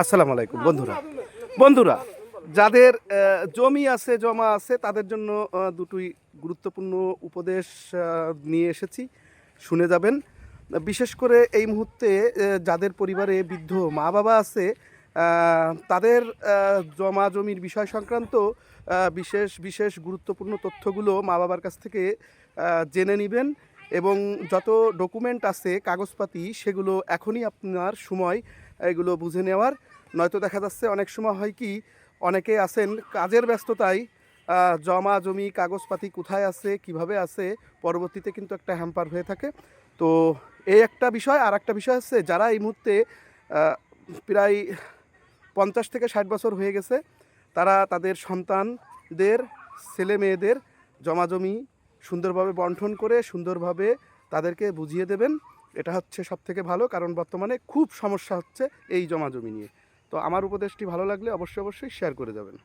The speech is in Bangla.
আসসালামু আলাইকুম বন্ধুরা। বন্ধুরা, যাদের জমি আছে, জমা আছে, তাদের জন্য দুটোই গুরুত্বপূর্ণ উপদেশ নিয়ে এসেছি, শুনে যাবেন। বিশেষ করে এই মুহূর্তে যাদের পরিবারে বৃদ্ধ মা বাবা আছে, তাদের জমা জমির বিষয় সংক্রান্ত বিশেষ বিশেষ গুরুত্বপূর্ণ তথ্যগুলো মা বাবার কাছ থেকে জেনে নেবেন। এবং যত ডকুমেন্ট আছে, কাগজপাতি, সেগুলো এখনই আপনার সময় এগুলো বুঝে নেওয়ার। নয়তো দেখা যাচ্ছে অনেক সময় হয় কি, অনেকে আছেন কাজের ব্যস্ততায় জমা জমি কাগজপাতি কোথায় আছে, কিভাবে আছে, পরবর্তীতে কিন্তু একটা হ্যাম্পার হয়ে থাকে। তো এই একটা বিষয়। আর একটা বিষয় হচ্ছে, যারা এই মুহূর্তে প্রায় 50 থেকে 60 বছর হয়ে গেছে, তারা তাদের সন্তানদের, ছেলে মেয়েদের জমাজমি সুন্দরভাবে বন্টন করে সুন্দরভাবে তাদেরকে বুঝিয়ে দেবেন। এটা হচ্ছে সবথেকে ভালো, কারণ বর্তমানে খুব সমস্যা হচ্ছে এই জমাজমি নিয়ে। তো আমার উপদেশটি ভালো লাগলে অবশ্যই অবশ্যই শেয়ার করে যাবেন।